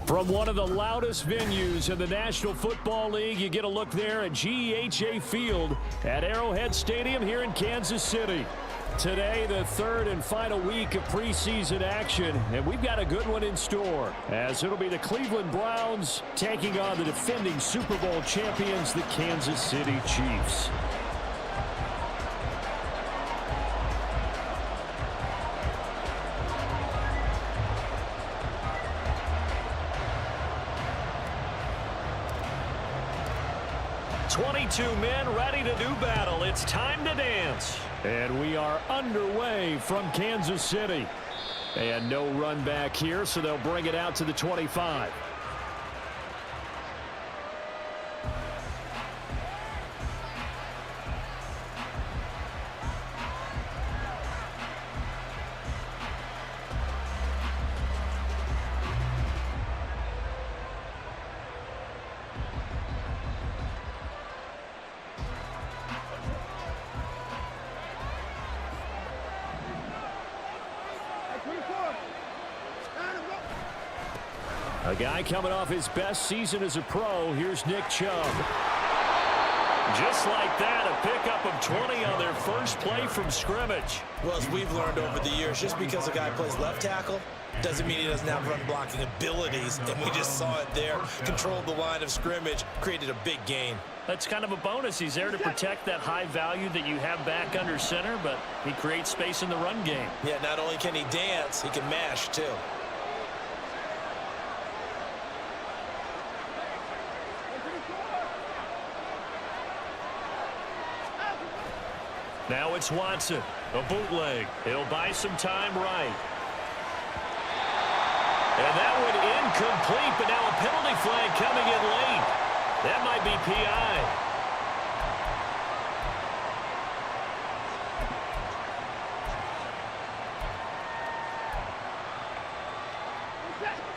From one of the loudest venues in the National Football League, you get a look there at GEHA Field at Arrowhead Stadium here in Kansas City. Today, the third and final week of preseason action, and we've got a good one in store, as it'll be the Cleveland Browns taking on the defending Super Bowl champions, the Kansas City Chiefs. Two men ready to do battle. It's time to dance. And we are underway from Kansas City. And no run back here, so they'll bring it out to the 25. A guy coming off his best season as a pro. Here's Nick Chubb. Just like that, a pickup of 20 on their first play from scrimmage. Well, as we've learned over the years, just because a guy plays left tackle doesn't mean he doesn't have run blocking abilities. And we just saw it there. Controlled the line of scrimmage, created a big gain. That's kind of a bonus. He's there to protect that high value that you have back under center, but he creates space in the run game. Yeah, not only can he dance, he can mash too. Now it's Watson, a bootleg. He'll buy some time right. And that went incomplete, but now a penalty flag coming in late. That might be PI.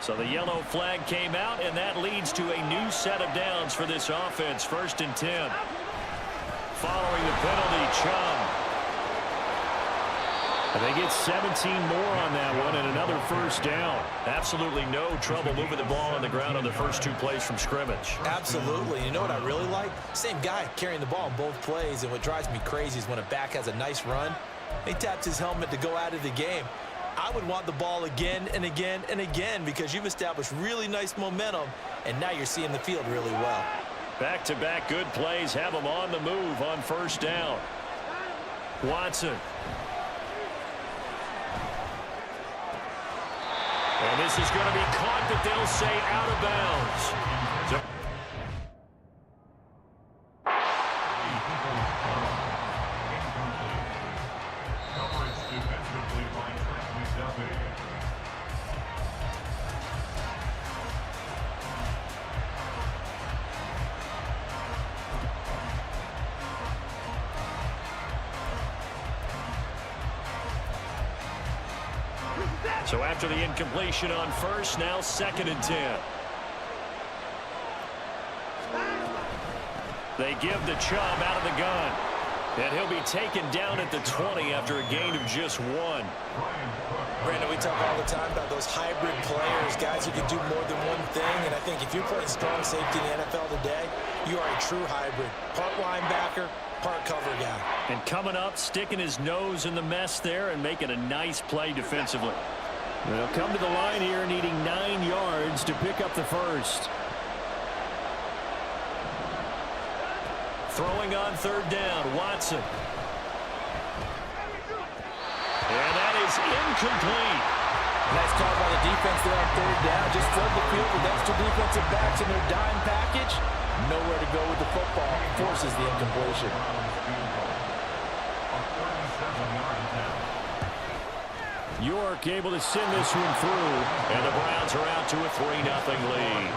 So the yellow flag came out, and that leads to a new set of downs for this offense. 1st and 10. Following the penalty, Chubb. And they get 17 more on that one and another first down. Absolutely no trouble moving the ball on the ground on the first 2 plays from scrimmage. Absolutely. You know what I really like? Same guy carrying the ball in both plays, and what drives me crazy is when a back has a nice run, he taps his helmet to go out of the game. I would want the ball again and again and again because you've established really nice momentum, and now you're seeing the field really well. Back-to-back good plays have them on the move on first down. Watson. And this is going to be caught, but they'll say out of bounds. So after the incompletion on first, now 2nd and 10. They give the Chubb out of the gun. And he'll be taken down at the 20 after a gain of just 1. Brandon, we talk all the time about those hybrid players, guys who can do more than one thing. And I think if you're playing strong safety in the NFL today, you are a true hybrid. Part linebacker, part cover guy. And coming up, sticking his nose in the mess there and making a nice play defensively. They'll come to the line here needing 9 yards to pick up the first. Throwing on 3rd down, Watson. And that is incomplete. Nice call by the defense there on 3rd down. Just flood the field with extra defensive backs in their dime package. Nowhere to go with the football. Forces the incompletion. York able to send this one through, and the Browns are out to a 3-0 lead.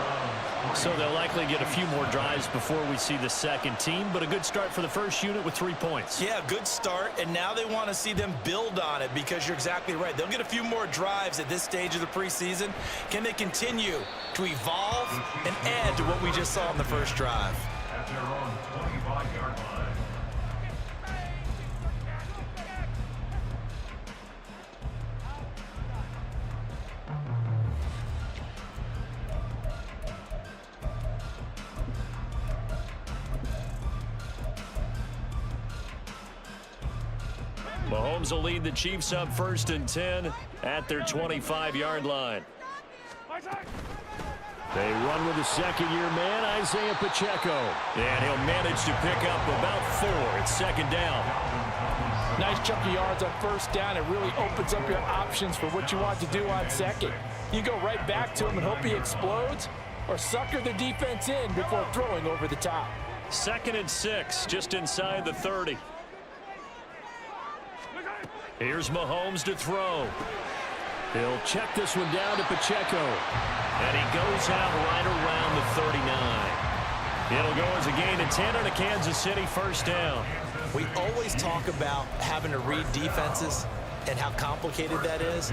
So they'll likely get a few more drives before we see the second team, but a good start for the first unit with 3 points. Yeah, good start, and now they want to see them build on it because you're exactly right. They'll get a few more drives at this stage of the preseason. Can they continue to evolve and add to what we just saw in the first drive? At their own 25-yard line. Mahomes will lead the Chiefs up 1st and 10 at their 25-yard line. They run with the second-year man, Isaiah Pacheco. And he'll manage to pick up about 4. It's 2nd down. Nice chunk of yards on 1st down. It really opens up your options for what you want to do on 2nd. You go right back to him and hope he explodes, or sucker the defense in before throwing over the top. 2nd and 6, just inside the 30. Here's Mahomes to throw. He'll check this one down to Pacheco. And he goes out right around the 39. It'll go as a gain of 10 on a Kansas City 1st down. We always talk about having to read defenses and how complicated that is.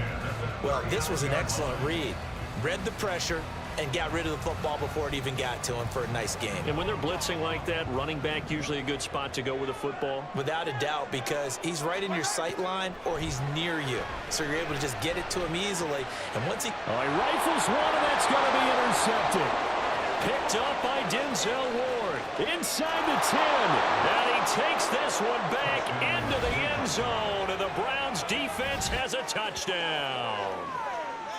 Well, this was an excellent read. Read the pressure and got rid of the football before it even got to him for a nice game. And when they're blitzing like that, running back usually a good spot to go with the football? Without a doubt, because he's right in your sight line or he's near you. So you're able to just get it to him easily. And once he... Oh, he rifles one, and that's going to be intercepted. Picked up by Denzel Ward. Inside the 10. And he takes this one back into the end zone. And the Browns defense has a touchdown.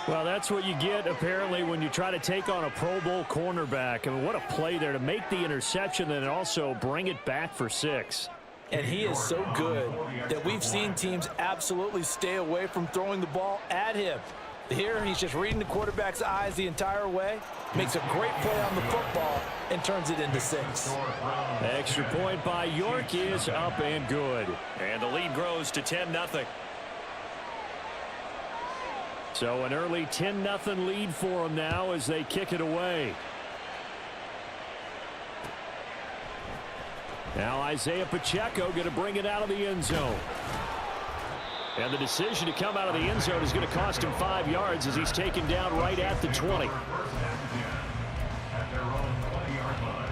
Well, that's what you get, apparently, when you try to take on a Pro Bowl cornerback. I mean, what a play there to make the interception and also bring it back for 6. And he is so good that we've seen teams absolutely stay away from throwing the ball at him. Here, he's just reading the quarterback's eyes the entire way, makes a great play on the football, and turns it into 6. Extra point by York is up and good. And the lead grows to 10-0. So an early 10-0 lead for them now as they kick it away. Now Isaiah Pacheco going to bring it out of the end zone. And the decision to come out of the end zone is going to cost him 5 yards as he's taken down right at the 20. At their own 20-yard line.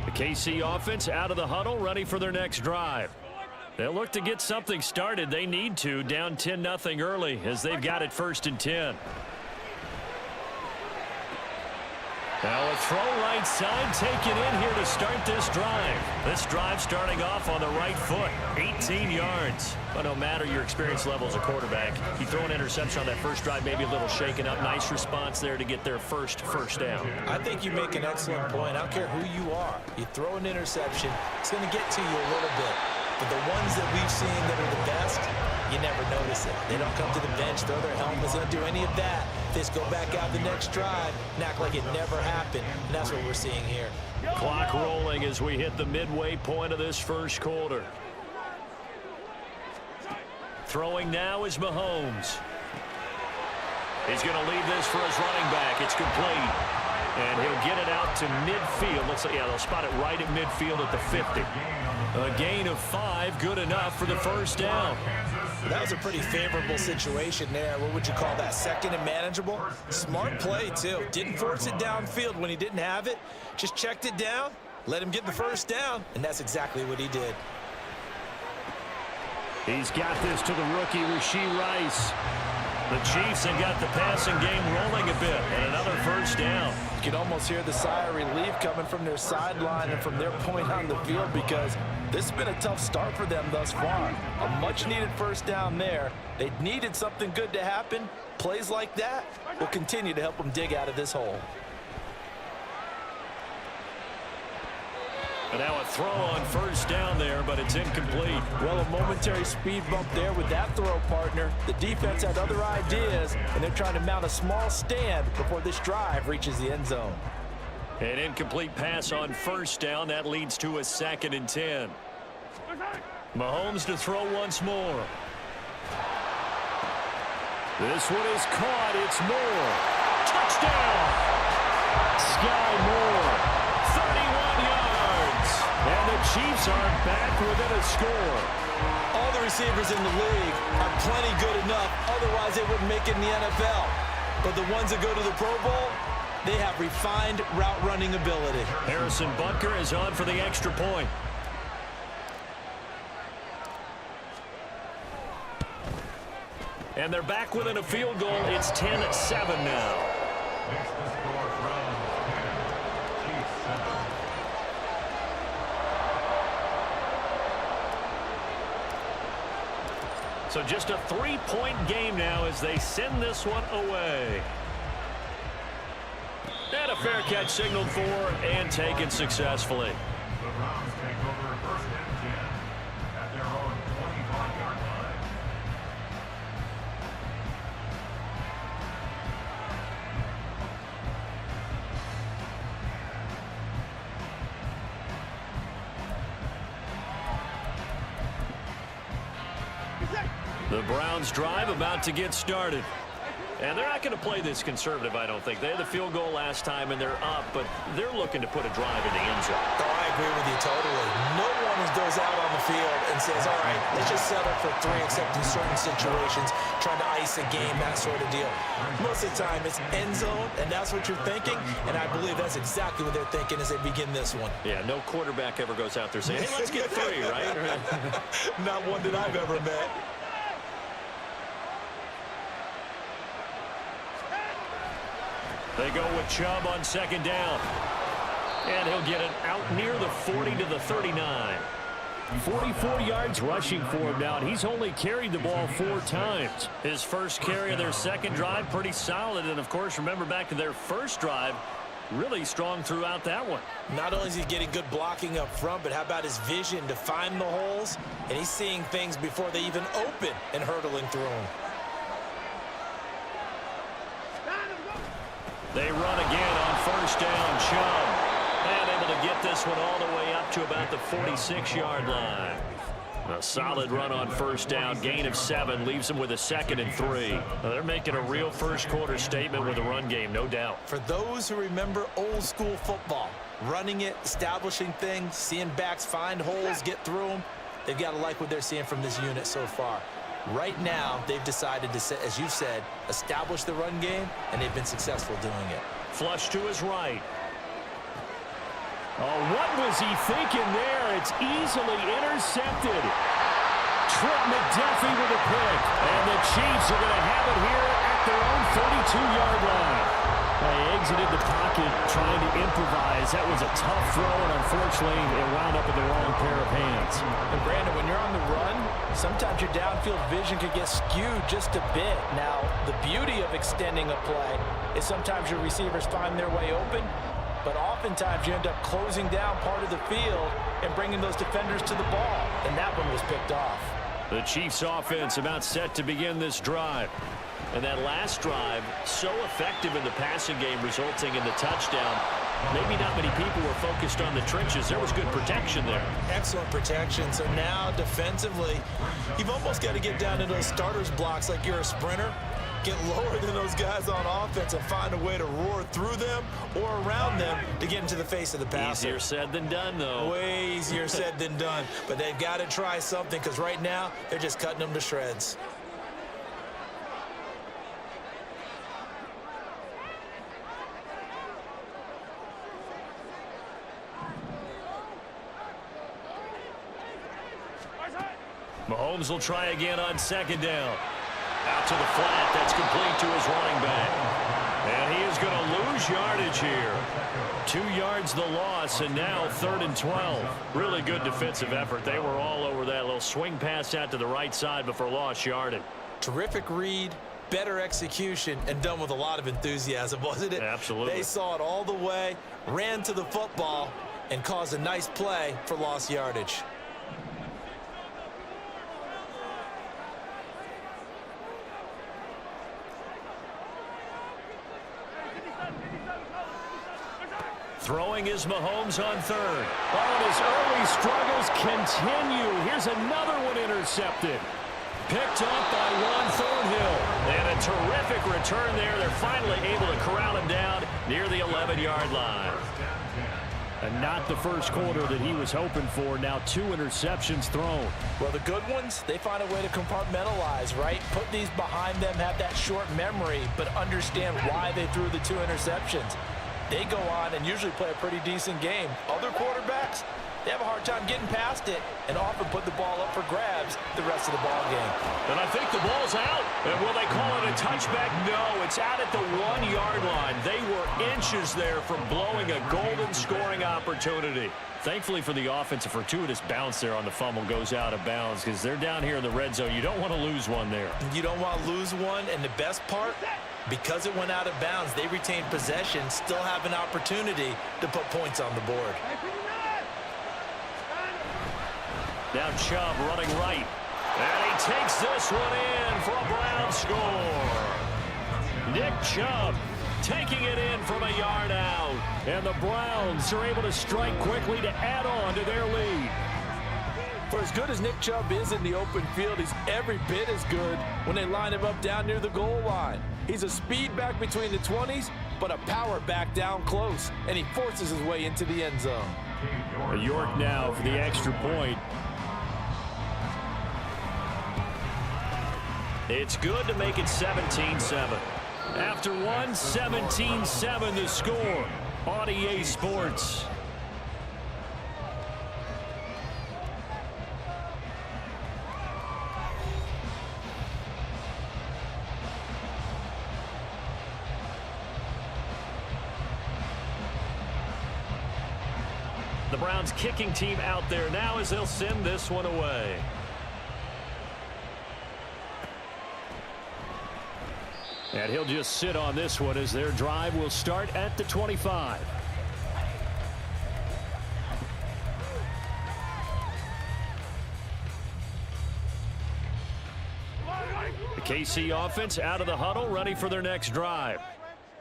The KC offense out of the huddle, ready for their next drive. They'll look to get something started. They need to, down 10-0 early as they've got it 1st and 10. Now a throw right side taken in here to start this drive. This drive starting off on the right foot, 18 yards. But no matter your experience level as a quarterback, you throw an interception on that first drive, maybe a little shaken up. Nice response there to get their first down. I think you make an excellent point. I don't care who you are. You throw an interception, it's going to get to you a little bit. But the ones that we've seen that are the best, you never notice it. They don't come to the bench, throw their helmets, they don't do any of that. They just go back out the next drive and act like it never happened. And that's what we're seeing here. Clock rolling as we hit the midway point of this first quarter. Throwing now is Mahomes. He's going to leave this for his running back. It's complete. And he'll get it out to midfield. Looks like, yeah, they'll spot it right at midfield at the 50. A gain of 5, good enough for the first down. That was a pretty favorable situation there. What would you call that? 2nd and manageable? Smart play, too. Didn't force it downfield when he didn't have it. Just checked it down, let him get the first down, and that's exactly what he did. He's got this to the rookie, Rashee Rice. The Chiefs have got the passing game rolling a bit, and another first down. You can almost hear the sigh of relief coming from their sideline and from their point on the field because this has been a tough start for them thus far. A much-needed first down there. They needed something good to happen. Plays like that will continue to help them dig out of this hole. And now a throw on first down there, but it's incomplete. Well, a momentary speed bump there with that throw, partner. The defense had other ideas, and they're trying to mount a small stand before this drive reaches the end zone. An incomplete pass on first down. That leads to a 2nd and 10. Mahomes to throw once more. This one is caught. It's Moore. Touchdown! Sky Moore. 31 yards. And the Chiefs are back within a score. All the receivers in the league are plenty good enough. Otherwise, they wouldn't make it in the NFL. But the ones that go to the Pro Bowl, they have refined route running ability. Harrison Butker is on for the extra point. And they're back within a field goal. It's 10-7 now. Makes the score from So just a 3-point game now as they send this one away. And a fair catch signaled for and taken successfully. The Browns take over first and 10 at their own 25-yard line. The Browns drive about to get started. And they're not going to play this conservative, I don't think. They had the field goal last time, and they're up, but they're looking to put a drive in the end zone. Oh, I agree with you totally. No one goes out on the field and says, all right, let's just settle for 3, except in certain situations, trying to ice a game, that sort of deal. Most of the time, it's end zone, and that's what you're thinking, and I believe that's exactly what they're thinking as they begin this one. Yeah, no quarterback ever goes out there saying, hey, let's get 3, right? Not one that I've ever met. They go with Chubb on second down. And he'll get it out near the 40 to the 39. 44 yards rushing for him now, and he's only carried the ball 4 times. His first carry of their second drive, pretty solid. And, of course, remember back to their first drive, really strong throughout that one. Not only is he getting good blocking up front, but how about his vision to find the holes? And he's seeing things before they even open and hurdling through them. They run again on first down. Chubb, and able to get this one all the way up to about the 46-yard line. A solid run on first down. Gain of 7 leaves them with a 2nd and 3. Now, they're making a real first-quarter statement with a run game, no doubt. For those who remember old-school football, running it, establishing things, seeing backs find holes, get through them, they've got to like what they're seeing from this unit so far. Right now, they've decided to, as you said, establish the run game, and they've been successful doing it. Flush to his right. Oh, what was he thinking there? It's easily intercepted. Trent McDuffie with a pick. And the Chiefs are going to have it here at their own 32-yard line. They exited the pocket trying to improvise. That was a tough throw, and unfortunately, it wound up in the wrong pair of hands. And Brandon, when you're on the run, sometimes your downfield vision could get skewed just a bit. Now, the beauty of extending a play is sometimes your receivers find their way open, but oftentimes you end up closing down part of the field and bringing those defenders to the ball, and that one was picked off. The Chiefs offense about set to begin this drive. And that last drive, so effective in the passing game, resulting in the touchdown. Maybe not many people were focused on the trenches. There was good protection there. Excellent protection. So now, defensively, you've almost got to get down to those starters blocks like you're a sprinter. Get lower than those guys on offense and find a way to roar through them or around them to get into the face of the passer. Easier said than done, though. Way easier said than done. But they've got to try something, because right now, they're just cutting them to shreds. Mahomes will try again on second down. Out to the flat. That's complete to his running back. And he is going to lose yardage here. 2 yards the loss, and now 3rd and 12. Really good defensive effort. They were all over that little swing pass out to the right side before lost yardage. Terrific read, better execution, and done with a lot of enthusiasm, wasn't it? Absolutely. They saw it all the way, ran to the football, and caused a nice play for lost yardage. Throwing is Mahomes on 3rd. Oh, and his early struggles continue. Here's another one intercepted. Picked up by Juan Thornhill. And a terrific return there. They're finally able to corral him down near the 11-yard line. And not the first quarter that he was hoping for. Now 2 interceptions thrown. Well, the good ones, they find a way to compartmentalize, right? Put these behind them, have that short memory, but understand why they threw the 2 interceptions. They go on and usually play a pretty decent game. Other quarterbacks, they have a hard time getting past it and often put the ball up for grabs the rest of the ball game. And I think the ball's out. And will they call it a touchback? No, it's out at the 1-yard line. They were inches there from blowing a golden scoring opportunity. Thankfully for the offense, a fortuitous bounce there on the fumble goes out of bounds because they're down here in the red zone. You don't want to lose one there. You don't want to lose one, and the best part, because it went out of bounds, they retained possession, still have an opportunity to put points on the board. Now Chubb running right. And he takes this one in for a Brown score. Nick Chubb taking it in from a yard out. And the Browns are able to strike quickly to add on to their lead. For as good as Nick Chubb is in the open field, he's every bit as good when they line him up down near the goal line. He's a speed back between the 20s, but a power back down close, and he forces his way into the end zone. York now for the extra point. It's good to make it 17-7. After one, 17-7 the score on EA Sports. The Browns kicking team out there now as they'll send this one away. And he'll just sit on this one as their drive will start at the 25. The KC offense out of the huddle, ready for their next drive.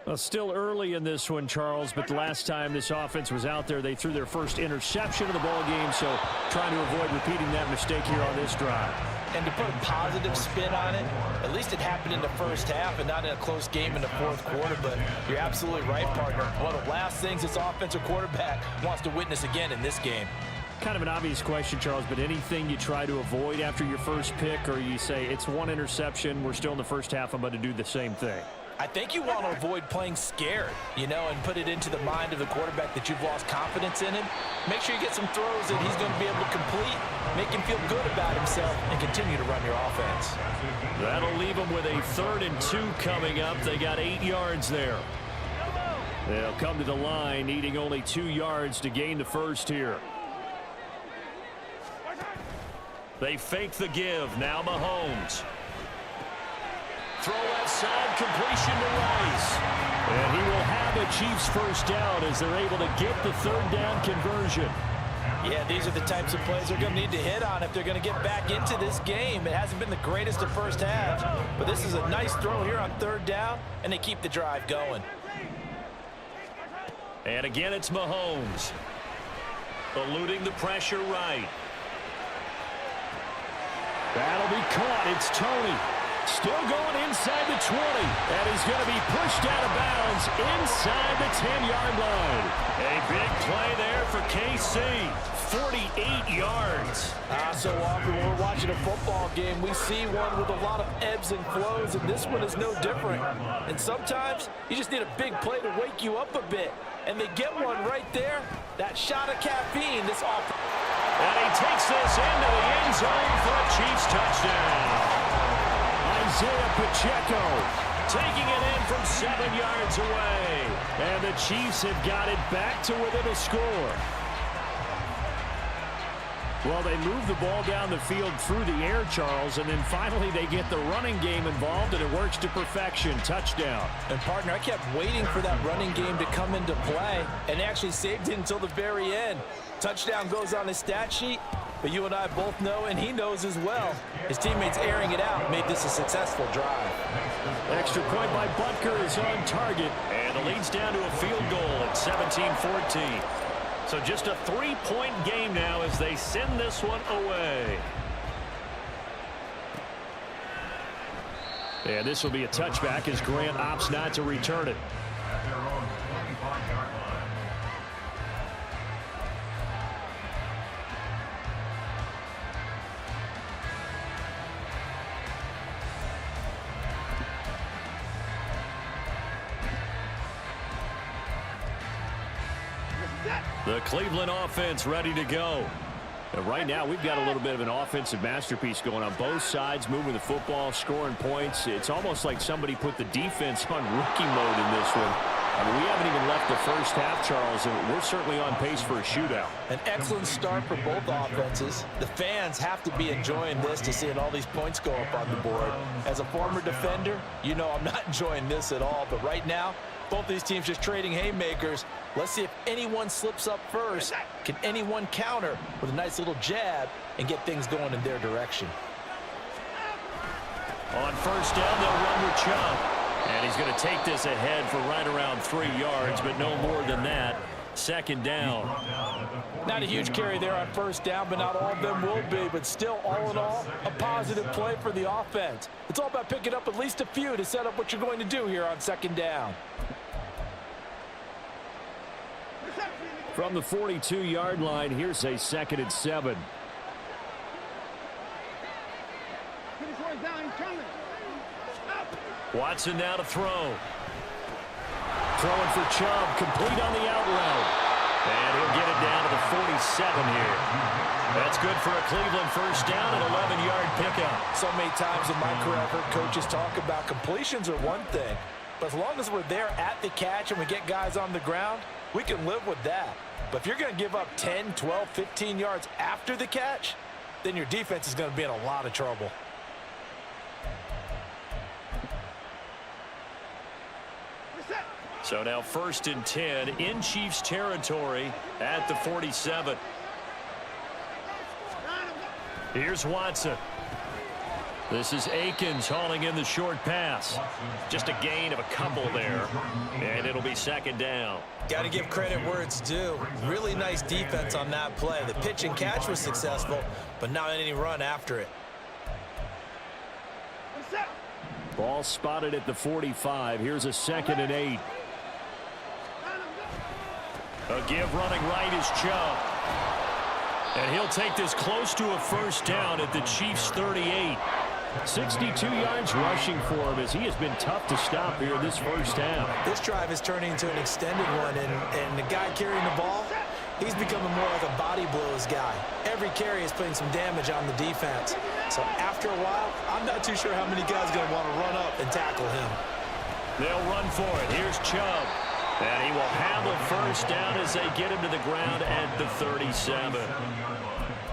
Well, still early in this one, Charles, but the last time this offense was out there, they threw their first interception of the ball game, so trying to avoid repeating that mistake here on this drive. And to put a positive spin on it, at least it happened in the first half and not in a close game in the fourth quarter. But you're absolutely right, partner. One of the last things this offensive quarterback wants to witness again in this game. Kind of an obvious question, Charles, but anything you try to avoid after your first pick, or you say it's one interception, we're still in the first half, I'm about to do the same thing? I think you want to avoid playing scared, and put it into the mind of the quarterback that you've lost confidence in him. Make sure you get some throws that he's going to be able to complete, make him feel good about himself, and continue to run your offense. That'll leave them with a 3rd and 2 coming up. They got 8 yards there. They'll come to the line, needing only 2 yards to gain the first here. They fake the give. Now Mahomes. Throw left side, completion to Rice. And he will have a Chiefs first down as they're able to get the 3rd down conversion. Yeah, these are the types of plays they're going to need to hit on if they're going to get back into this game. It hasn't been the greatest of first halves, but this is a nice throw here on 3rd down, and they keep the drive going. And again, it's Mahomes. Eluding the pressure right. That'll be caught. It's Tony. Still going inside the 20. And he's going to be pushed out of bounds inside the 10-yard line. A big play there for KC. 48 yards. So often when we're watching a football game, we see one with a lot of ebbs and flows, and this one is no different. And sometimes you just need a big play to wake you up a bit. And they get one right there. That shot of caffeine, this offense. And he takes this into the end zone for a Chiefs touchdown. Isaiah Pacheco taking it in from 7 yards away. And the Chiefs have got it back to within a score. Well, they move the ball down the field through the air, Charles, and then finally they get the running game involved, and it works to perfection. Touchdown. And, partner, I kept waiting for that running game to come into play, and actually saved it until the very end. Touchdown goes on his stat sheet, but you and I both know, and he knows as well, his teammates airing it out made this a successful drive. Extra point by Butker is on target, and the lead's down to a field goal at 17-14. So just a 3-point game now as they send this one away. And this will be a touchback as Grant opts not to return it. At their own 25-yard line. The Cleveland offense ready to go. And right now, we've got a little bit of an offensive masterpiece going on both sides, moving the football, scoring points. It's almost like somebody put the defense on rookie mode in this one. I mean, we haven't even left the first half, Charles, and we're certainly on pace for a shootout. An excellent start for both offenses. The fans have to be enjoying this to seeing all these points go up on the board. As a former defender, you know I'm not enjoying this at all, but right now, both these teams just trading haymakers. Let's see if anyone slips up first. Can anyone counter with a nice little jab and get things going in their direction? On first down, they'll run with Chubb. And he's going to take this ahead for right around 3 yards, but no more than that. Second down. Not a huge carry there on first down, but not all of them will be. But still, all in all, a positive play for the offense. It's all about picking up at least a few to set up what you're going to do here on second down. From the 42-yard line, here's a 2nd and 7. Watson now to throw. Throwing for Chubb, complete on the out route. And he'll get it down to the 47 here. That's good for a Cleveland first down, an 11-yard pickup. So many times in my career I've heard coaches talk about completions are one thing, but as long as we're there at the catch and we get guys on the ground, we can live with that. But if you're going to give up 10, 12, 15 yards after the catch, then your defense is going to be in a lot of trouble. So now 1st and 10 in Chiefs territory at the 47. Here's Watson. This is Akins hauling in the short pass. Just a gain of a couple there. And it'll be 2nd down. Got to give credit where it's due. Really nice defense on that play. The pitch and catch was successful, but not any run after it. Ball spotted at the 45. Here's a 2nd and 8. A give running right is Chubb. And he'll take this close to a first down at the Chiefs' 38. 62 yards rushing for him as he has been tough to stop here this first half. This drive is turning into an extended one, and the guy carrying the ball, he's becoming more like a body blows guy. Every carry is putting some damage on the defense. So after a while, I'm not too sure how many guys are going to want to run up and tackle him. They'll run for it. Here's Chubb. And he will handle first down as they get him to the ground at the 37.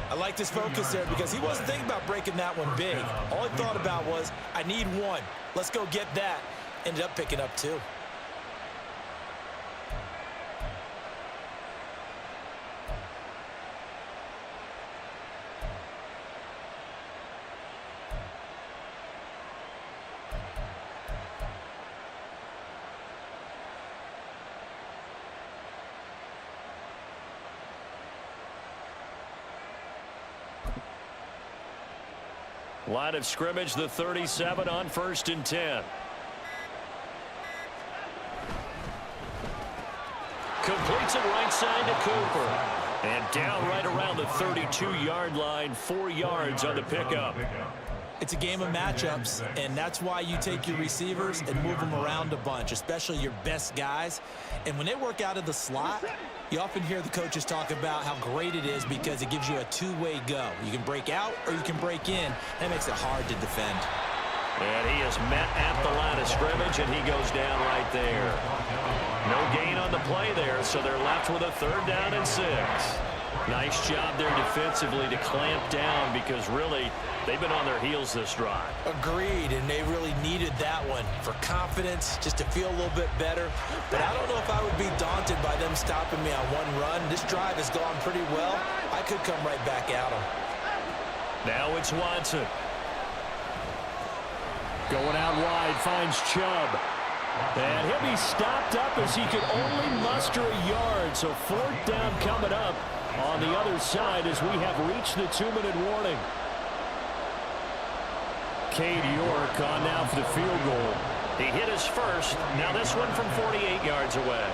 I like this focus there because he wasn't thinking about breaking that one big. All he thought about was, I need one. Let's go get that. Ended up picking up 2. Line of scrimmage, the 37 on 1st and 10. Completes it right side to Cooper. And down right around the 32-yard line, 4 yards on the pickup. It's a game of matchups, and that's why you take your receivers and move them around a bunch, especially your best guys. And when they work out of the slot, you often hear the coaches talk about how great it is because it gives you a two-way go. You can break out or you can break in. That makes it hard to defend. And he is met at the line of scrimmage, and he goes down right there. No gain on the play there, so they're left with a 3rd down and 6. Nice job there defensively to clamp down because really they've been on their heels this drive. Agreed, and they really needed that one for confidence, just to feel a little bit better. But I don't know if I would be daunted by them stopping me on one run. This drive has gone pretty well. I could come right back at them. Now it's Watson. Going out wide, finds Chubb. And he'll be stopped up as he could only muster a yard. So 4th down coming up on the other side as we have reached the 2-minute warning. Cade York on now for the field goal. He hit his first. Now this one from 48 yards away.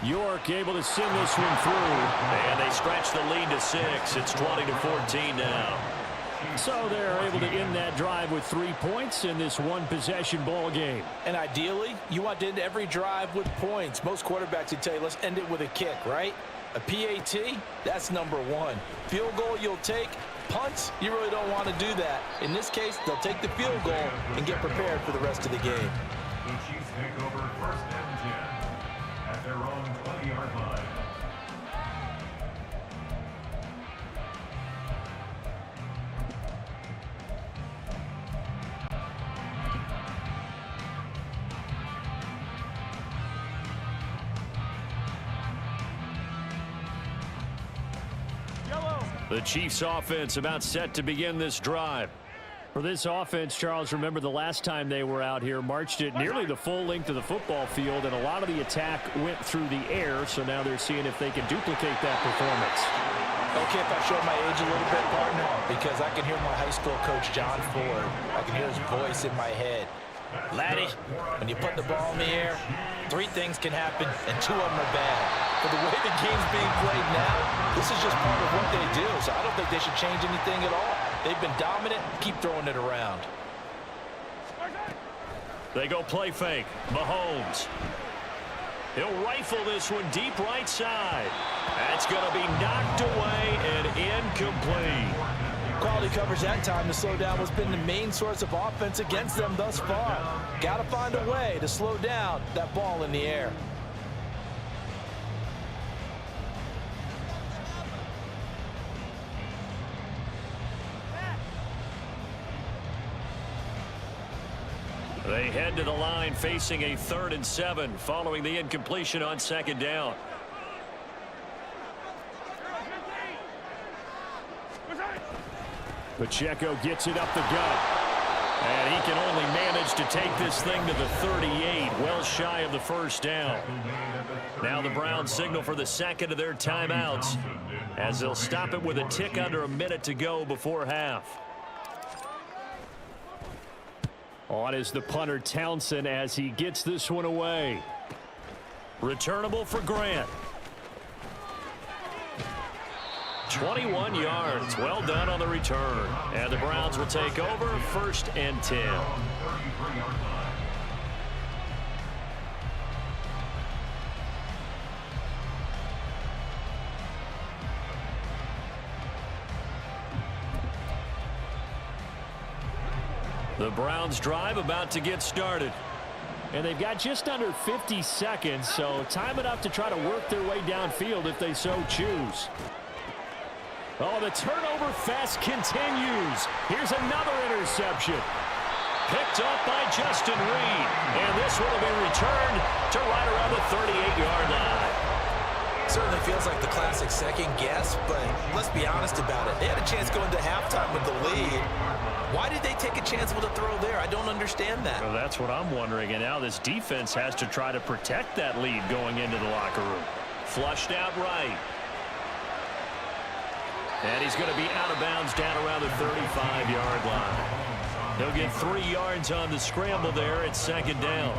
York able to send this one through. And they stretch the lead to 6. It's 20-14 now. So they're able to end that drive with 3 points in this one-possession ball game. And ideally, you want to end every drive with points. Most quarterbacks would tell you, let's end it with a kick, right? A PAT, that's number one. Field goal you'll take. Punts, you really don't want to do that. In this case, they'll take the field goal and get prepared for the rest of the game. The Chiefs take over 1st and 10 at their own 20-yard line. The Chiefs offense about set to begin this drive. For this offense, Charles, remember the last time they were out here, marched it nearly the full length of the football field, and a lot of the attack went through the air, so now they're seeing if they can duplicate that performance. Okay, if I show my age a little bit, partner, because I can hear my high school coach, John Ford. I can hear his voice in my head. Laddie, when you put the ball in the air, 3 things can happen, and 2 of them are bad. For the way the game's being played now, this is just part of what they do, so I don't think they should change anything at all. They've been dominant. Keep throwing it around. They go play fake. Mahomes. He'll rifle this one deep right side. That's going to be knocked away and incomplete. Quality coverage that time to slow down what's been the main source of offense against them thus far. Got to find a way to slow down that ball in the air. They head to the line facing a 3rd and 7 following the incompletion on 2nd down. Pacheco gets it up the gut. And he can only manage to take this thing to the 38, well shy of the 1st down. Now the Browns signal for the 2nd of their timeouts as they'll stop it with a tick under a minute to go before half. On is the punter Townsend as he gets this one away. Returnable for Grant. 21 yards. Well done on the return. And the Browns will take over 1st and 10. The Browns drive about to get started. And they've got just under 50 seconds, so time enough to try to work their way downfield if they so choose. Oh, the turnover fest continues. Here's another interception. Picked up by Justin Reed. And this one will be returned to right around the 38-yard line. Certainly feels like the classic second guess, but let's be honest about it. They had a chance going to halftime with the lead. Why did they take a chance with a throw there? I don't understand that. Well, that's what I'm wondering. And now this defense has to try to protect that lead going into the locker room. Flushed out right. And he's going to be out of bounds down around the 35-yard line. He'll get 3 yards on the scramble there at 2nd down.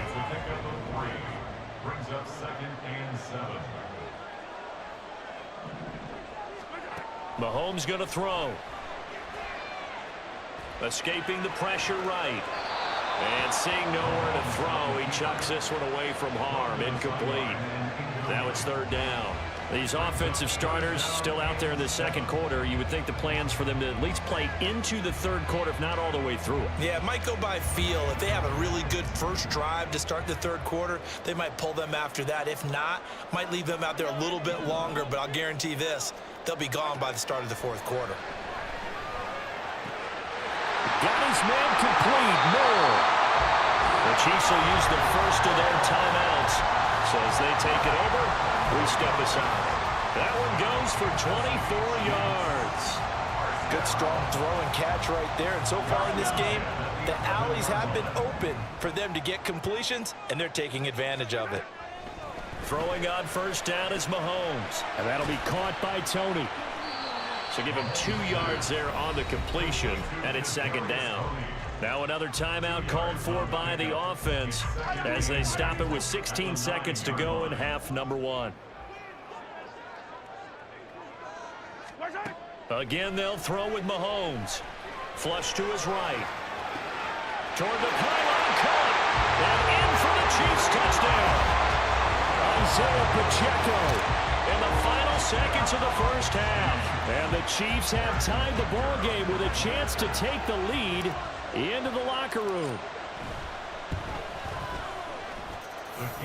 It's a pickup of 3. Brings up 2nd and 7. Mahomes going to throw. Escaping the pressure right. And seeing nowhere to throw, he chucks this one away from harm. Incomplete. Now it's 3rd down. These offensive starters still out there in the 2nd quarter. You would think the plans for them to at least play into the 3rd quarter, if not all the way through it. Yeah, it might go by feel. If they have a really good first drive to start the 3rd quarter, they might pull them after that. If not, might leave them out there a little bit longer, but I'll guarantee this, they'll be gone by the start of the 4th quarter. Got his man complete. Moore. The Chiefs will use the first of their timeouts. So as they take it over, we step aside. That one goes for 24 yards. Good strong throw and catch right there. And so far in this game, the alleys have been open for them to get completions, and they're taking advantage of it. Throwing on 1st down is Mahomes. And that'll be caught by Tony. So give him 2 yards there on the completion, and it's 2nd down. Now another timeout called for by the offense as they stop it with 16 seconds to go in half number 1. Again, they'll throw with Mahomes. Flush to his right. Toward the pylon, caught. And in for the Chiefs touchdown. Isaiah Pacheco in the final seconds of the first half. And the Chiefs have tied the ball game with a chance to take the lead into the locker room.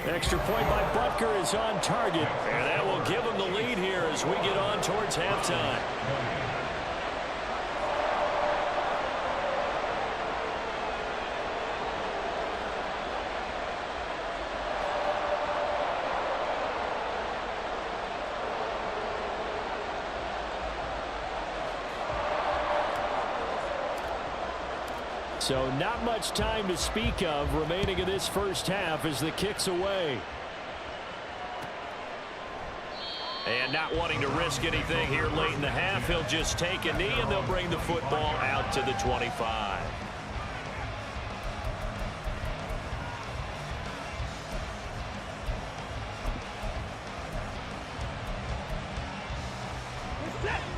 Extra point by Butker is on target, and that will give them the lead here as we get on towards halftime. So not much time to speak of remaining in this first half as the kick's away. And not wanting to risk anything here late in the half, he'll just take a knee and they'll bring the football out to the 25.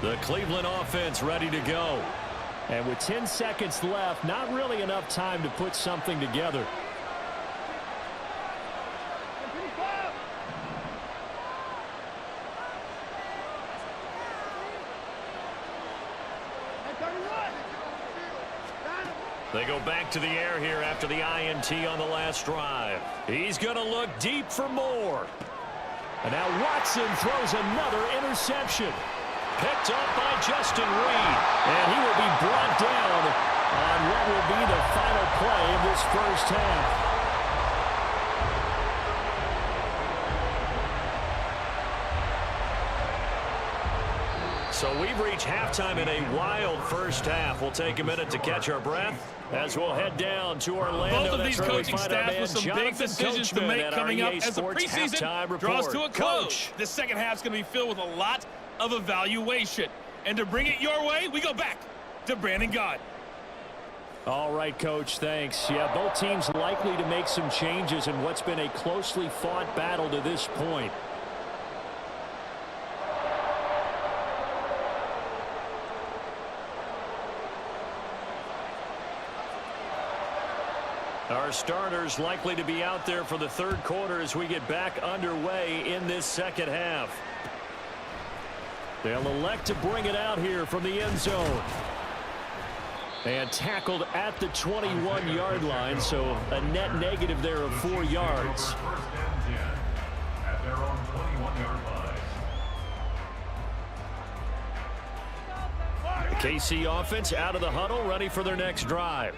The Cleveland offense ready to go. And with 10 seconds left, not really enough time to put something together. They go back to the air here after the INT on the last drive. He's going to look deep for more. And now Watson throws another interception. Picked up by Justin Reed. And he will be brought down on what will be the final play of this first half. So we've reached halftime in a wild first half. We'll take a minute to catch our breath as we'll head down to Orlando. Both of these coaching staff with some big decisions to make coming up as the preseason draws to a close. This second half is going to be filled with a lot of evaluation. And to bring it your way, we go back to Brandon Gott. All right, Coach, thanks. Yeah, both teams likely to make some changes in what's been a closely fought battle to this point. Our starters likely to be out there for the third quarter as we get back underway in this second half. They'll elect to bring it out here from the end zone. And tackled at the 21-yard line, so a net negative there of 4 yards. At their own 21-yard line. KC offense out of the huddle, ready for their next drive.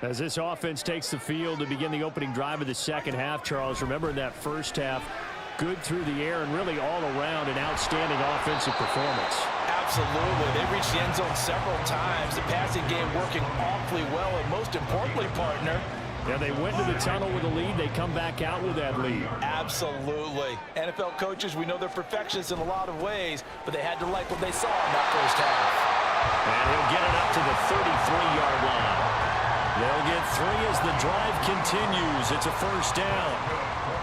As this offense takes the field to begin the opening drive of the second half, Charles, remember in that first half, good through the air and really all around an outstanding offensive performance. Absolutely. They reached the end zone several times. The passing game working awfully well, and most importantly, partner, yeah, they went to the tunnel with a lead. They come back out with that lead. Absolutely. NFL coaches, we know they're perfectionists in a lot of ways, but they had to like what they saw in that first half. And he'll get it up to the 33-yard line. They'll get 3 as the drive continues. It's a first down.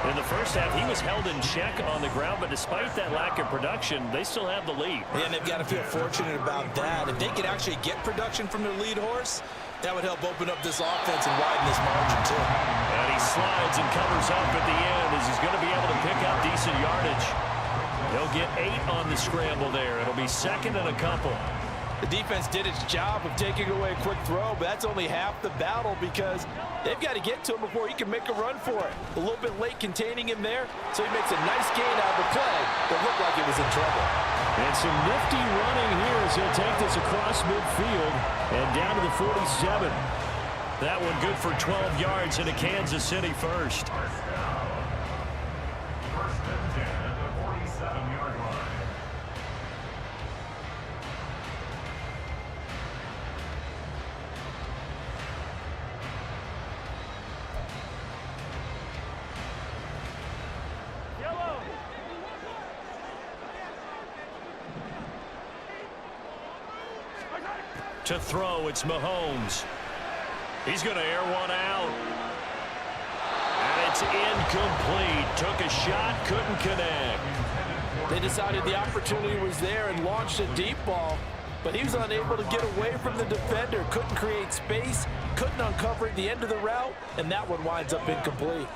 In the first half, he was held in check on the ground, but despite that lack of production, they still have the lead. And they've got to feel fortunate about that. If they could actually get production from their lead horse, that would help open up this offense and widen this margin, too. And he slides and covers up at the end as he's going to be able to pick up decent yardage. He'll get 8 on the scramble there. It'll be second and a couple. The defense did its job of taking away a quick throw, but that's only half the battle because they've got to get to him before he can make a run for it. A little bit late containing him there, so he makes a nice gain out of the play that looked like it was in trouble. And some nifty running here as he'll take this across midfield and down to the 47. That one good for 12 yards into Kansas City first. First and 10 at the 47-yard line. To throw, it's Mahomes. He's going to air one out. And it's incomplete. Took a shot, couldn't connect. They decided the opportunity was there and launched a deep ball, but he was unable to get away from the defender. Couldn't create space, couldn't uncover the end of the route, and that one winds up incomplete.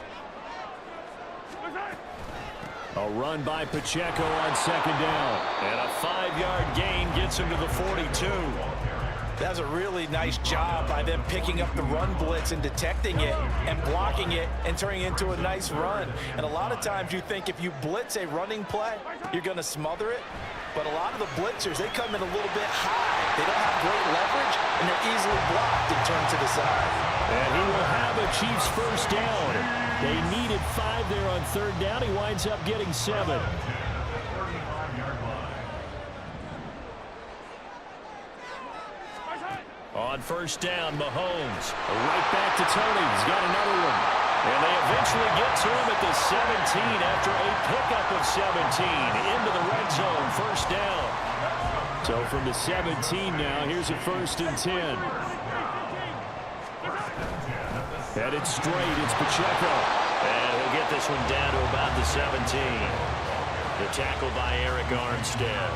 A run by Pacheco on second down. And a 5-yard gain gets him to the 42. That's a really nice job by them picking up the run blitz and detecting it and blocking it and turning it into a nice run. And a lot of times you think if you blitz a running play, you're going to smother it. But a lot of the blitzers, they come in a little bit high. They don't have great leverage, and they're easily blocked and turned to the side. And he will have a Chiefs first down. They needed 5 there on third down. He winds up getting 7. On first down, Mahomes. Right back to Tony. He's got another one. And they eventually get to him at the 17 after a pickup of 17 into the red zone. First down. So from the 17 now, here's a 1st and 10. Headed straight, it's Pacheco. And he'll get this one down to about the 17. The tackle by Eric Armstead.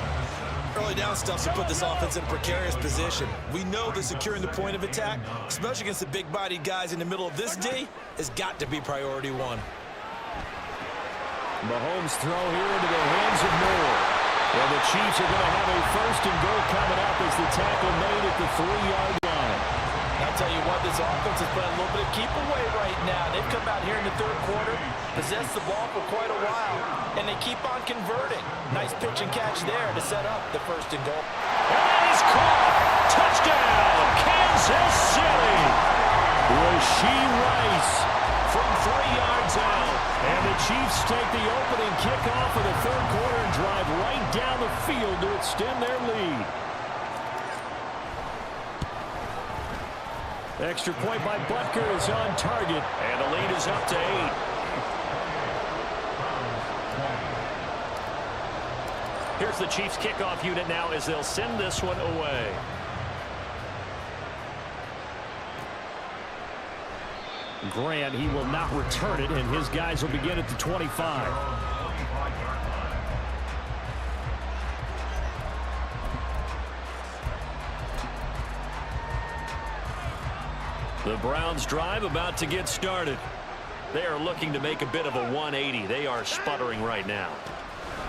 Early down stuff to put this offense in a precarious position. We know that securing the point of attack, especially against the big-bodied guys in the middle of this D, has got to be priority 1. Mahomes throw here into the hands of Moore. And the Chiefs are going to have a 1st and goal coming up as the tackle made at the 3-yard line. I'll tell you what, this offense is playing a little bit of keep away right now. They've come out here in the third quarter, possessed the ball for quite a while, and they keep on converting. Nice pitch and catch there to set up the 1st and goal. And he's caught! Touchdown, Kansas City! Rashee Rice from 3 yards out. And the Chiefs take the opening kickoff of the third quarter and drive right down the field to extend their lead. Extra point by Butker is on target, and the lead is up to 8. Here's the Chiefs kickoff unit now as they'll send this one away. Grant, he will not return it, and his guys will begin at the 25. The Browns drive about to get started. They are looking to make a bit of a 180. They are sputtering right now.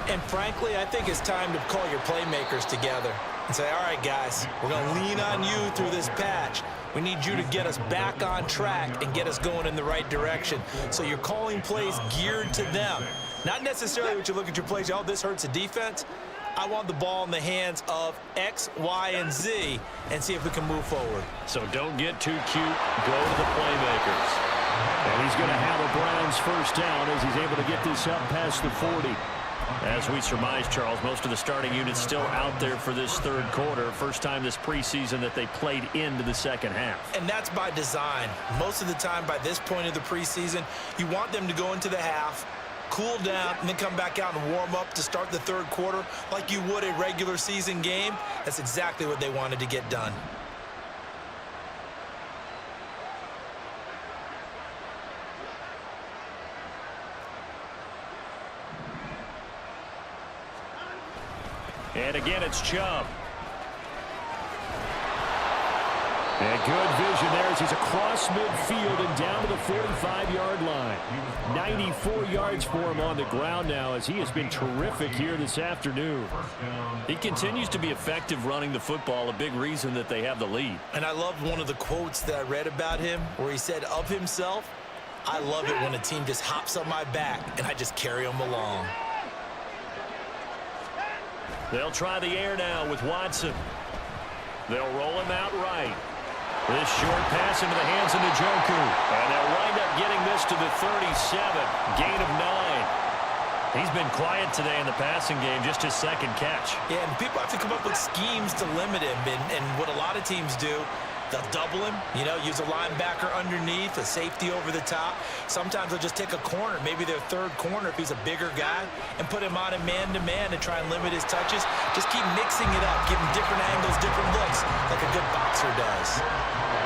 And frankly, I think it's time to call your playmakers together and say, all right, guys, we're going to lean on you through this patch. We need you to get us back on track and get us going in the right direction. So you're calling plays geared to them. Not necessarily what you look at your plays, oh, this hurts the defense. I want the ball in the hands of X, Y, and Z and see if we can move forward. So don't get too cute. Go to the playmakers. And he's going to have a Browns first down as he's able to get this up past the 40. As we surmise, Charles, most of the starting unit's still out there for this third quarter. First time this preseason that they played into the second half. And that's by design. Most of the time by this point of the preseason, you want them to go into the half, cool down, and then come back out and warm up to start the third quarter like you would a regular season game. That's exactly what they wanted to get done. And again, it's Chubb. And good vision there as he's across midfield and down to the 45-yard line. 94 yards for him on the ground now as he has been terrific here this afternoon. He continues to be effective running the football, a big reason that they have the lead. And I love one of the quotes that I read about him where he said of himself, I love it when a team just hops on my back and I just carry them along. They'll try the air now with Watson. They'll roll him out right. This short pass into the hands of Njoku. And they'll wind up getting this to the 37. Gain of 9. He's been quiet today in the passing game, just his second catch. Yeah, and people have to come up with schemes to limit him. And what a lot of teams do, they'll double him, use a linebacker underneath, a safety over the top. Sometimes they'll just take a corner, maybe their third corner if he's a bigger guy, and put him on a man-to-man to try and limit his touches. Just keep mixing it up, give him different angles, different looks, like a good boxer does.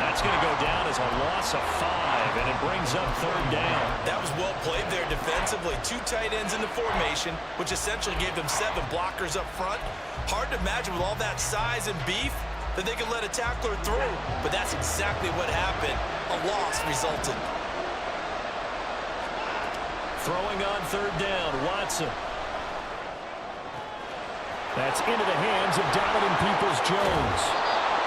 That's going to go down as a loss of 5. and it brings up third down. That was well played there defensively. 2 tight ends in the formation, which essentially gave them 7 blockers up front. Hard to imagine with all that size and beef that they could let a tackler through, but that's exactly what happened. A loss resulted. Throwing on third down, Watson. That's into the hands of Donovan Peoples-Jones.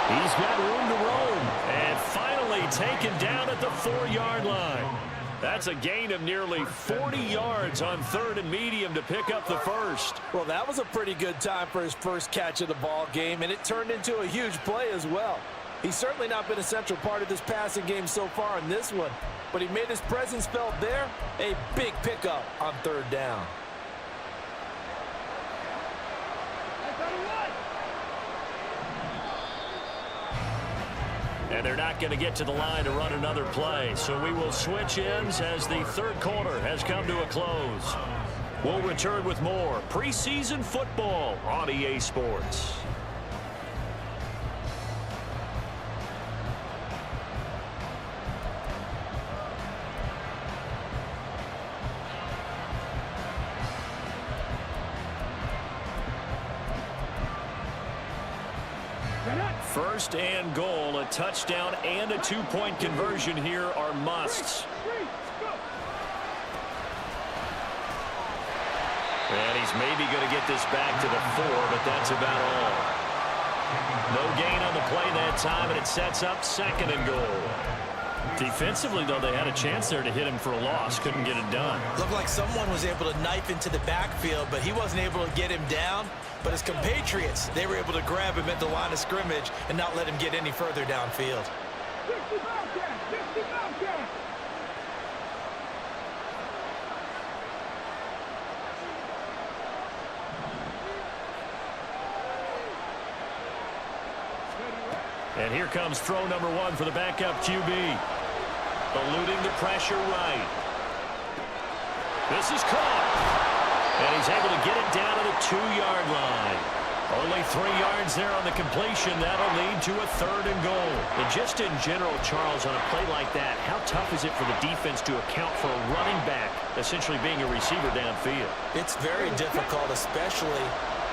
He's got room to roam, and finally taken down at the 4-yard line. That's a gain of nearly 40 yards on third and medium to pick up the first. Well, that was a pretty good time for his first catch of the ball game, and it turned into a huge play as well. He's certainly not been a central part of this passing game so far in this one, but he made his presence felt there. A big pickup on third down. And they're not going to get to the line to run another play. So we will switch ends as the third quarter has come to a close. We'll return with more preseason football on EA Sports. First and goal, a touchdown and a 2-point conversion here are musts. And he's maybe going to get this back to the 4, but that's about all. No gain on the play that time, and it sets up second and goal. Defensively, though, they had a chance there to hit him for a loss. Couldn't get it done. Looked like someone was able to knife into the backfield, but he wasn't able to get him down. But his compatriots, they were able to grab him at the line of scrimmage and not let him get any further downfield. And here comes throw number 1 for the backup QB. Eluding the pressure right. This is caught. And he's able to get it down to the 2-yard line. Only 3 yards there on the completion. That'll lead to a third and goal. And just in general, Charles, on a play like that, how tough is it for the defense to account for a running back essentially being a receiver downfield? It's very difficult, especially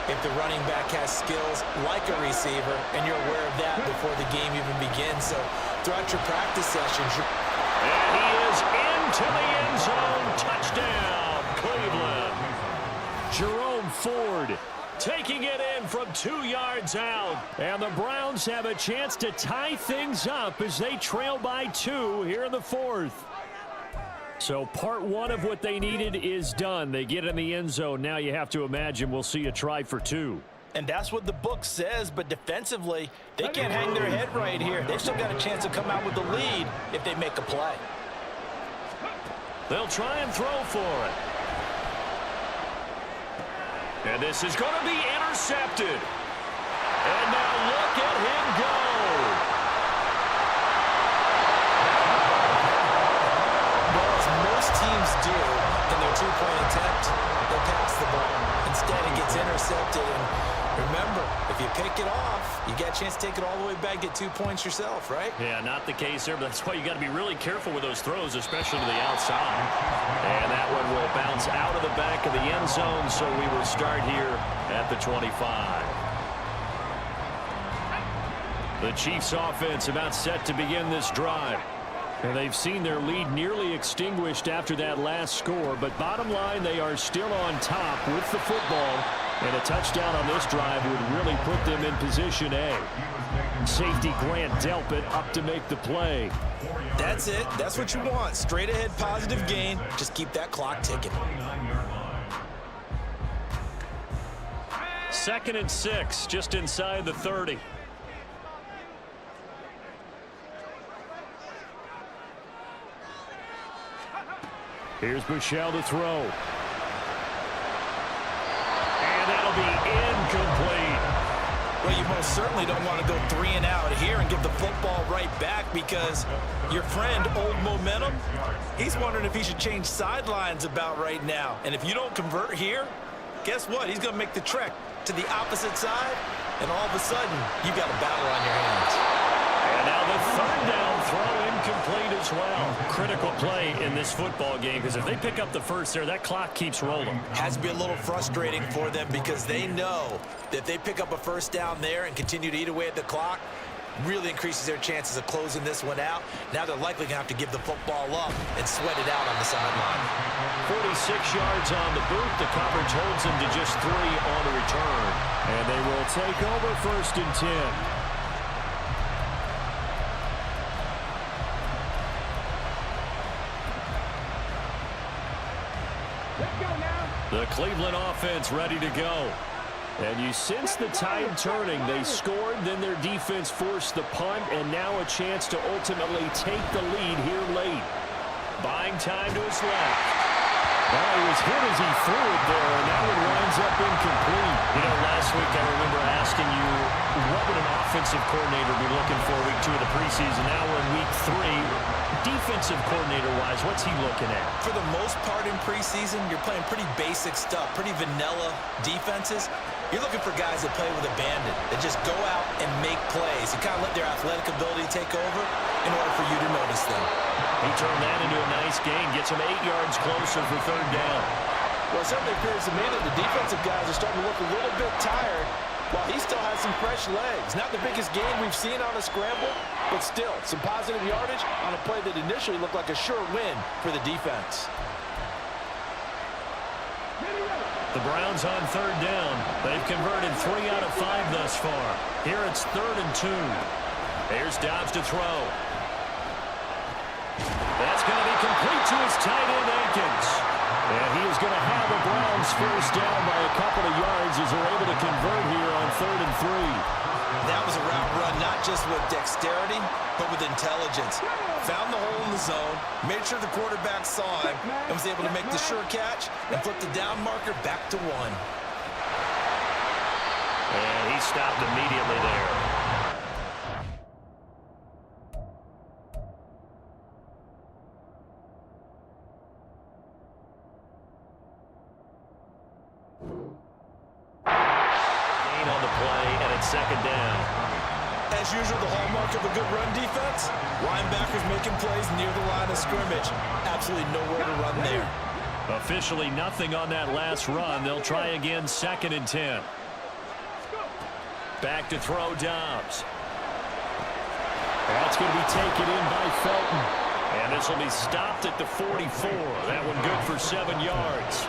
if the running back has skills like a receiver, and you're aware of that before the game even begins. So throughout your practice sessions, and he is into the end zone. Touchdown, Cleveland. Jerome Ford taking it in from 2 yards out. And the Browns have a chance to tie things up as they trail by 2 here in the 4th. So part 1 of what they needed is done. They get in the end zone. Now you have to imagine we'll see a try for 2. And that's what the book says, but defensively, they can't hang their head right here. They've still got a chance to come out with the lead if they make a play. They'll try and throw for it. And this is going to be intercepted. And now look at him go. Well, as most teams do in their 2-point attempt, they pass the ball. Instead, it gets intercepted. And remember, if you pick it off, you get a chance to take it all the way back, get 2 points yourself, right? Yeah, not the case there, but that's why you got to be really careful with those throws, especially to the outside. And that one will bounce out of the back of the end zone, so we will start here at the 25. The Chiefs offense about set to begin this drive. And they've seen their lead nearly extinguished after that last score, but bottom line, they are still on top with the football. And a touchdown on this drive would really put them in position A. Safety Grant Delpit up to make the play. That's it. That's what you want. Straight ahead positive gain. Just keep that clock ticking. 2nd and 6, just inside the 30. Here's Michel to throw. And that'll be incomplete. Well, you most certainly don't want to go 3 and out here and give the football right back, because your friend, Old Momentum, he's wondering if he should change sidelines about right now. And if you don't convert here, guess what? He's going to make the trek to the opposite side, and all of a sudden, you've got a battle on your hands. And now the 3rd down throw incomplete as well. Critical play in this football game, because if they pick up the first there, that clock keeps rolling. Has to be a little frustrating for them because they know that if they pick up a first down there and continue to eat away at the clock, really increases their chances of closing this one out. Now they're likely going to have to give the football up and sweat it out on the sideline. 46 yards on the boot. The coverage holds them to just 3 on the return. And they will take over 1st and 10. The Cleveland offense ready to go. And you sense the tide turning. They scored, then their defense forced the punt, and now a chance to ultimately take the lead here late. Buying time to his left. Well, he was hit as he threw it there, and that one winds up incomplete. You know, last week I remember asking you, what would an offensive coordinator be looking for week 2 of the preseason? Now we're in week 3. Defensive coordinator-wise, what's he looking at? For the most part in preseason, you're playing pretty basic stuff, pretty vanilla defenses. You're looking for guys that play with abandon, that just go out and make plays and kind of let their athletic ability take over in order for you to notice them. He turned that into a nice gain, gets him 8 yards closer for 3rd down. Well, it certainly appears to me that the defensive guys are starting to look a little bit tired while he still has some fresh legs. Not the biggest gain we've seen on a scramble, but still some positive yardage on a play that initially looked like a sure win for the defense. The Browns on 3rd down. They've converted 3 out of 5 thus far. Here it's 3rd and 2. Here's Dobbs to throw. That's going to be complete to his tight end, Akins. And he is going to have the Browns first down by a couple of yards as they're able to convert here on 3rd and 3. That was a route run not just with dexterity, but with intelligence. Found the hole in the zone, made sure the quarterback saw him, and was able to make the sure catch and flip the down marker back to 1. And he stopped immediately there. Gain on the play, and it's 2nd down. As usual, the hallmark of a good run defense, linebackers making plays near the line of scrimmage. Absolutely nowhere to run there. Officially nothing on that last run. They'll try again, 2nd and 10. Back to throw Dobbs. That's going to be taken in by Felton. And this will be stopped at the 44. That one good for 7 yards.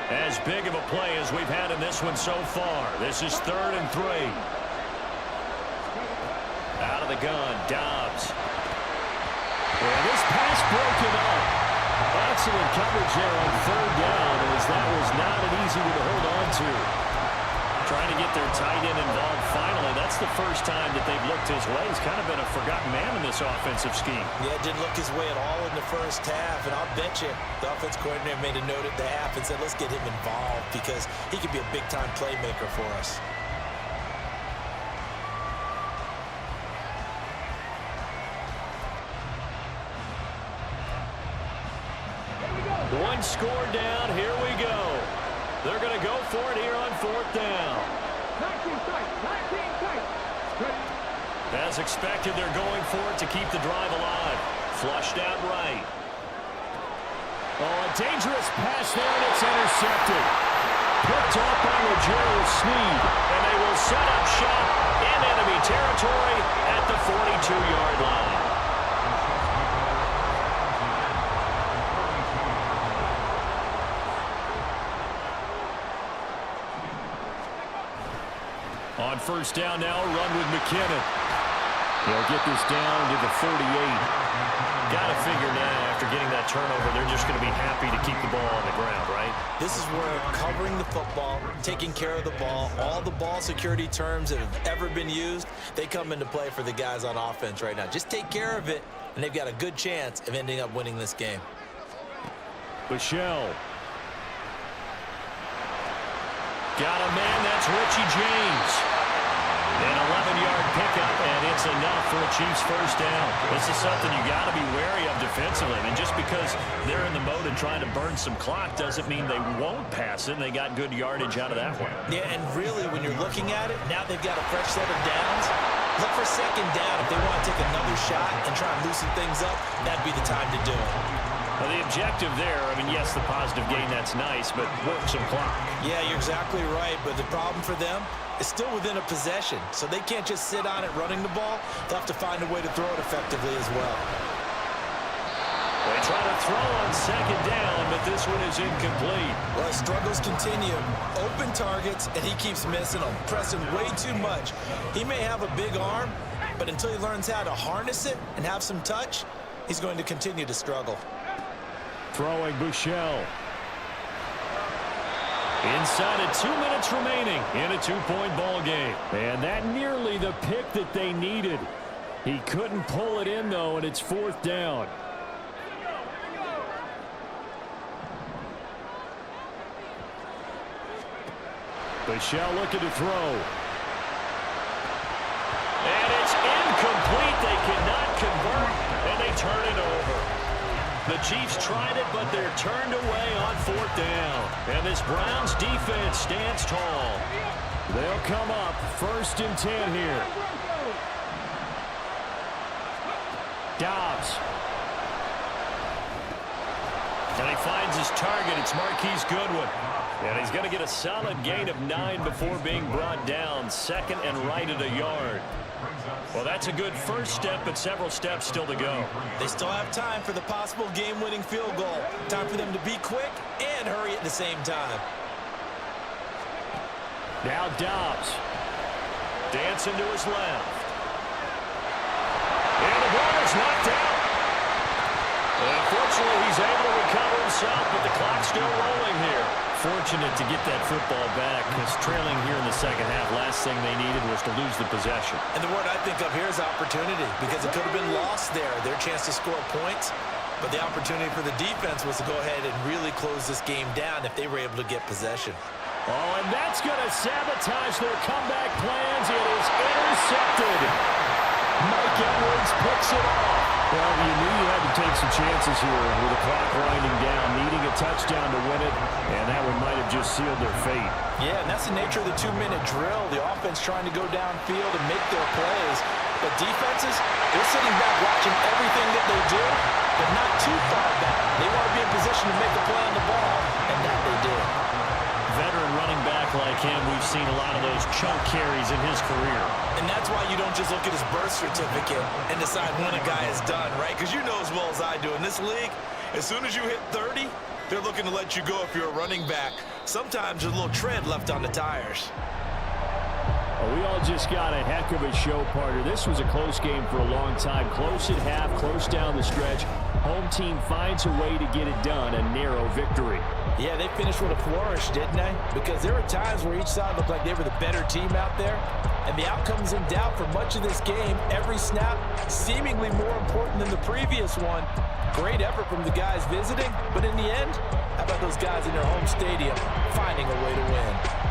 As big of a play as we've had in this one so far. This is 3rd and 3. Out of the gun, Dobbs. And this pass broken up. Excellent coverage there on 3rd down, as that was not an easy one to hold on to. Trying to get their tight end involved finally. That's the first time that they've looked his way. He's kind of been a forgotten man in this offensive scheme. Yeah, didn't look his way at all in the first half, and I'll bet you the offense coordinator made a note at the half and said, let's get him involved because he could be a big-time playmaker for us. One score down. Here we go. They're going to go for it here on 4th down. As expected, they're going for it to keep the drive alive. Flushed out right. Oh, a dangerous pass there, and it's intercepted. Picked up by L'Jarius Sneed, and they will set up shop in enemy territory at the 42-yard line. On 1st down now, a run with McKinnon. They'll get this down to the 48. Got to figure now, after getting that turnover, they're just going to be happy to keep the ball on the ground, right? This is where covering the football, taking care of the ball, all the ball security terms that have ever been used, they come into play for the guys on offense right now. Just take care of it, and they've got a good chance of ending up winning this game. Michelle. Got a man, that's Richie James. An 11-yard pickup, and it's enough for a Chiefs first down. This is something you got to be wary of defensively. And just because they're in the mode of trying to burn some clock doesn't mean they won't pass it. And they got good yardage out of that one. Yeah, and really, when you're looking at it, now they've got a fresh set of downs. Look for second down. If they want to take another shot and try and loosen things up, that'd be the time to do it. Well, the objective there, I mean, yes, the positive gain, that's nice, but work some clock. Yeah, you're exactly right, but the problem for them is still within a possession, so they can't just sit on it running the ball. They'll have to find a way to throw it effectively as well. They try to throw on second down, but this one is incomplete. Well, his struggles continue. Open targets, and he keeps missing them, pressing way too much. He may have a big arm, but until he learns how to harness it and have some touch, he's going to continue to struggle. Throwing Buechele. Inside of 2 minutes remaining in a 2-point ball game. And that nearly the pick that they needed. He couldn't pull it in, though, and it's fourth down. Buechele looking to throw. And it's incomplete. They cannot convert, and they turn it over. The Chiefs tried it, but they're turned away on fourth down. And this Browns defense stands tall. They'll come up 1st and 10 here. Dobbs. And he finds his target. It's Marquise Goodwin. And he's going to get a solid gain of 9 before being brought down. Second and right at a yard. Well, that's a good first step, but several steps still to go. They still have time for the possible game-winning field goal. Time for them to be quick and hurry at the same time. Now Dobbs. Dancing to his left. And the ball is knocked out. Unfortunately, he's able to recover himself, but the clock's still rolling here. Fortunate to get that football back, because trailing here in the second half, last thing they needed was to lose the possession. And the word I think of here is opportunity, because it could have been lost there, their chance to score points. But the opportunity for the defense was to go ahead and really close this game down if they were able to get possession. Oh, and that's going to sabotage their comeback plans. It is intercepted. Mike Edwards picks it off. Well, you knew you had to take some chances here with the clock winding down, needing a touchdown to win it, and that one might have just sealed their fate. Yeah, and that's the nature of the 2-minute drill. The offense trying to go downfield and make their plays. But defenses, they're sitting back watching everything that they do, but not too far back. They want to be in position to make a play on the ball, and that they did. Veteran running back like him, we've seen a lot of those chunk carries in his career. And that's why you don't just look at his birth certificate and decide when a guy is done, right? Because you know as well as I do, in this league, as soon as you hit 30, they're looking to let you go if you're a running back. Sometimes there's a little tread left on the tires. Well, we all just got a heck of a show, partner. This was a close game for a long time. Close at half, close down the stretch. Home team finds a way to get it done, a narrow victory. Yeah, they finished with a flourish, didn't they? Because there were times where each side looked like they were the better team out there. And the outcome's in doubt for much of this game. Every snap seemingly more important than the previous one. Great effort from the guys visiting. But in the end, how about those guys in their home stadium finding a way to win?